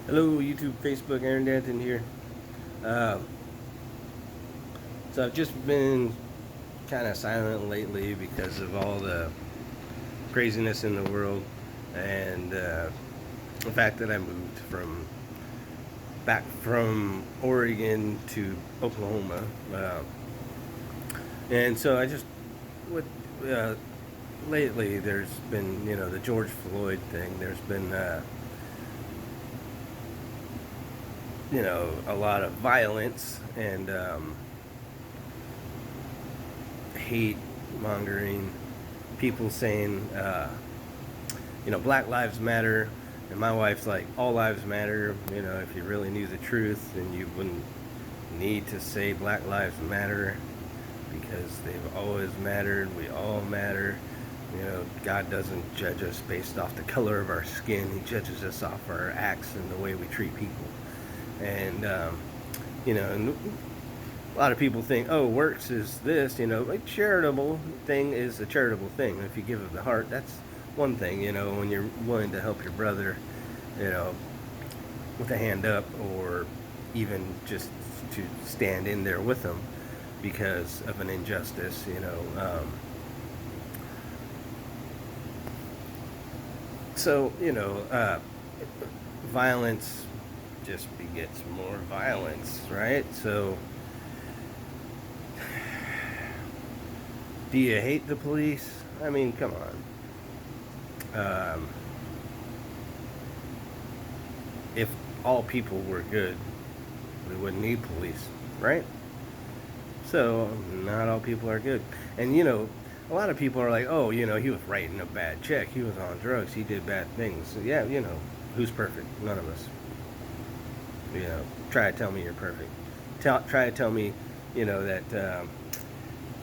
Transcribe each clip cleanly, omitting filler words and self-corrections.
Hello, YouTube, Facebook, Aaron Danton here. Uh, so I've just been kind of silent lately because of all the craziness in the world and the fact that I moved back from Oregon to Oklahoma. And so I just, with, uh, lately there's been, the George Floyd thing. There's been, a lot of violence and hate mongering, people saying, Black Lives Matter. And my wife's like, all lives matter. If you really knew the truth, then you wouldn't need to say Black Lives Matter because they've always mattered. We all matter. God doesn't judge us based off the color of our skin. He judges us off our acts and the way we treat people. And and a lot of people think, oh, works is this, a charitable thing is a charitable thing. If you give of the heart, that's one thing, when you're willing to help your brother, with a hand up, or even just to stand in there with them because of an injustice, So, violence just begets more violence, right? So, do you hate the police? I mean, come on. If all people were good, we wouldn't need police, right? So, not all people are good. And, a lot of people are like, oh, he was writing a bad check. He was on drugs. He did bad things. So, yeah, who's perfect? None of us. Try to tell me you're perfect. Try to tell me, that the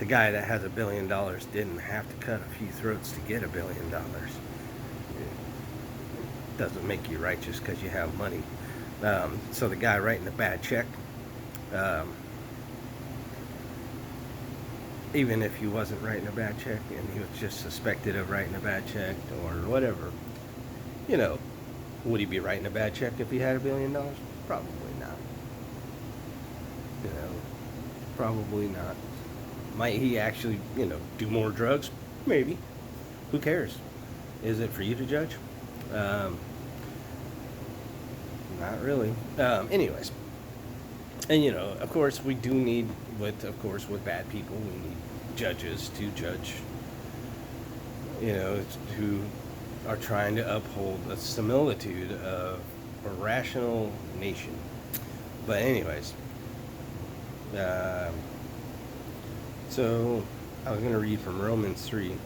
guy that has $1 billion didn't have to cut a few throats to get $1 billion. It doesn't make you righteous because you have money. So the guy writing a bad check, even if he wasn't writing a bad check and he was just suspected of writing a bad check or whatever, would he be writing a bad check if he had $1 billion? Probably not. Probably not. Might he actually, do more drugs? Maybe. Who cares? Is it for you to judge? Not really. Anyways. And, of course, we do need, with bad people, we need judges to judge, who are trying to uphold a similitude of a rational nation. But anyways, so I was going to read from Romans 3.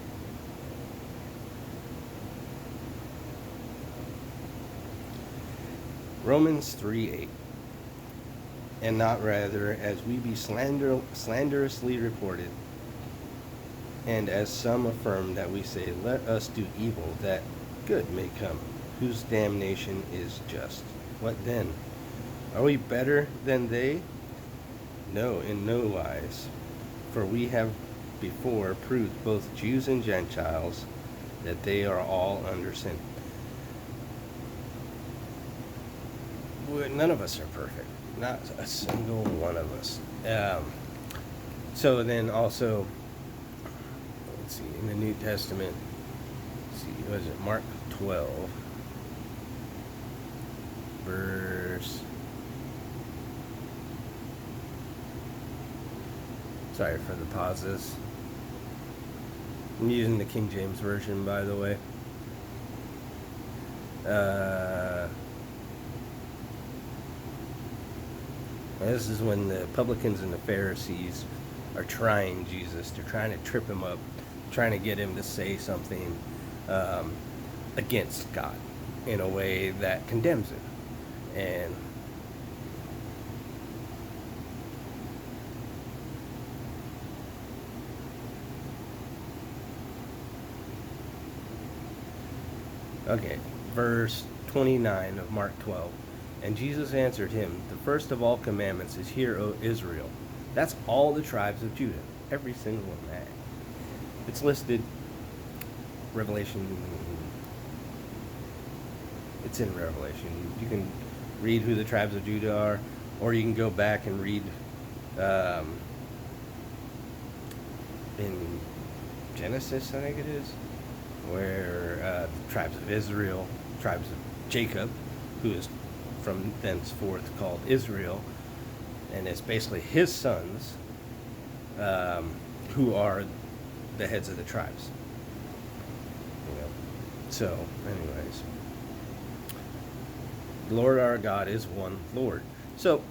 Romans 3:8. And not rather as we be slanderously reported, and as some affirm that we say, let us do evil that good may come, whose damnation is just. What then? Are we better than they? No, in no wise. For we have before proved both Jews and Gentiles that they are all under sin. None of us are perfect. Not a single one of us. So then also, let's see, in the New Testament, let's see, was it Mark 12, verse, sorry for the pauses. I'm using the King James Version, by the way. This is when the publicans and the Pharisees are trying Jesus. They're trying to trip him up, trying to get him to say something against God in a way that condemns him. And okay, verse 29 of Mark 12. And Jesus answered him, the first of all commandments is, hear, O Israel. That's all the tribes of Judah. Every single one. It's listed, Revelation, it's in Revelation. You can read who the tribes of Judah are, or you can go back and read in Genesis, I think it is, where the tribes of Israel, tribes of Jacob, who is from thenceforth called Israel, and it's basically his sons who are the heads of the tribes. You know. So, anyways, the Lord our God is one Lord. So,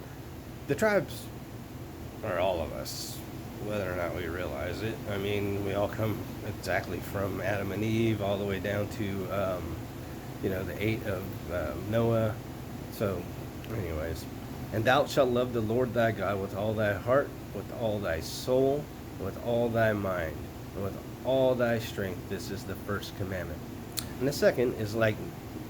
the tribes are all of us, whether or not we realize it. I mean, we all come exactly from Adam and Eve all the way down to, the 8 of Noah. So, anyways, and thou shalt love the Lord thy God with all thy heart, with all thy soul, with all thy mind, and with all thy strength. This is the first commandment. And the second is like,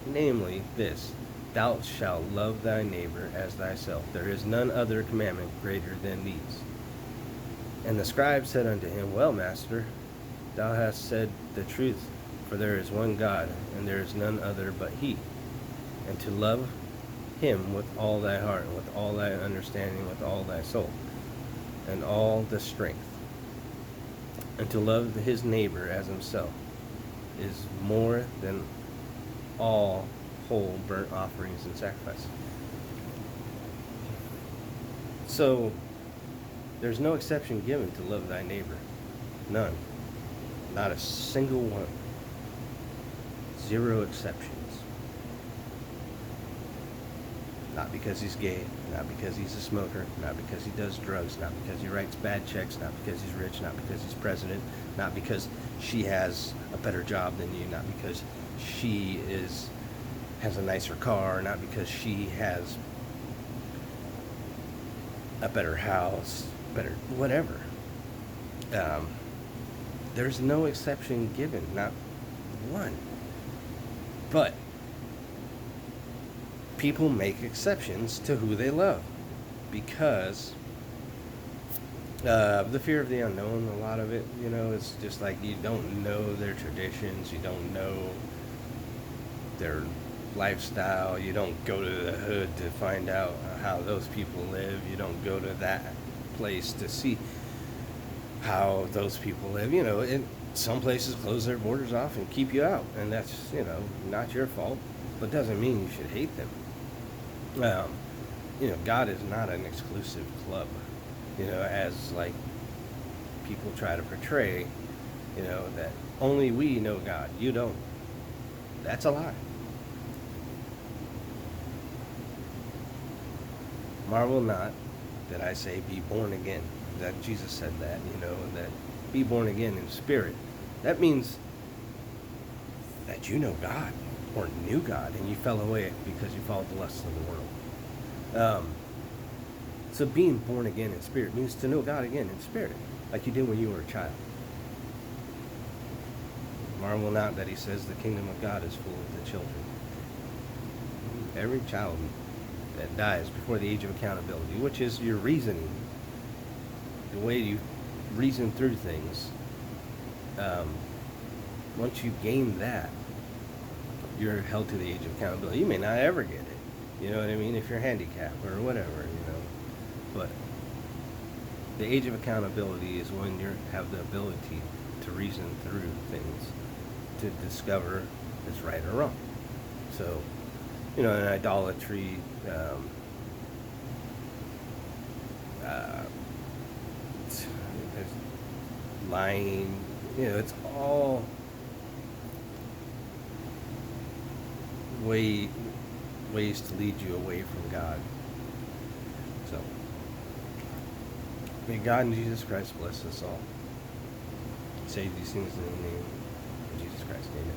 namely this, thou shalt love thy neighbor as thyself. There is none other commandment greater than these. And the scribe said unto him, Well, master, thou hast said the truth, for there is one God, and there is none other but he. And to love him with all thy heart, and with all thy understanding, with all thy soul, and all the strength. And to love his neighbor as himself is more than all whole burnt offerings and sacrifices. So, there's no exception given to love thy neighbor. None. Not a single one. 0 exceptions. Not because he's gay, not because he's a smoker, not because he does drugs, not because he writes bad checks, not because he's rich, not because he's president, not because she has a better job than you, not because she has a nicer car, not because she has a better house, better whatever. There's no exception given, not one. But people make exceptions to who they love because the fear of the unknown. A lot of it, it's just like you don't know their traditions, you don't know their lifestyle, you don't go to the hood to find out how those people live, you don't go to that place to see how those people live. Some places close their borders off and keep you out, and that's not your fault, but doesn't mean you should hate them. God is not an exclusive club, as like people try to portray, that only we know God, you don't. That's a lie. Marvel not that I say be born again. That Jesus said that, that be born again in spirit. That means that you know God or knew God and you fell away because you followed the lusts of the world. So being born again in spirit means to know God again in spirit, like you did when you were a child. Marvel not that he says the kingdom of God is full of the children. Every child that dies before the age of accountability, which is your reasoning, the way you reason through things, once you gain that, you're held to the age of accountability. You may not ever get it, you know what I mean, if you're handicapped or whatever, but the age of accountability is when you have the ability to reason through things, to discover it's right or wrong. So, in idolatry, lying, it's all ways to lead you away from God. So, may God and Jesus Christ bless us all. Say these things in the name of Jesus Christ. Amen.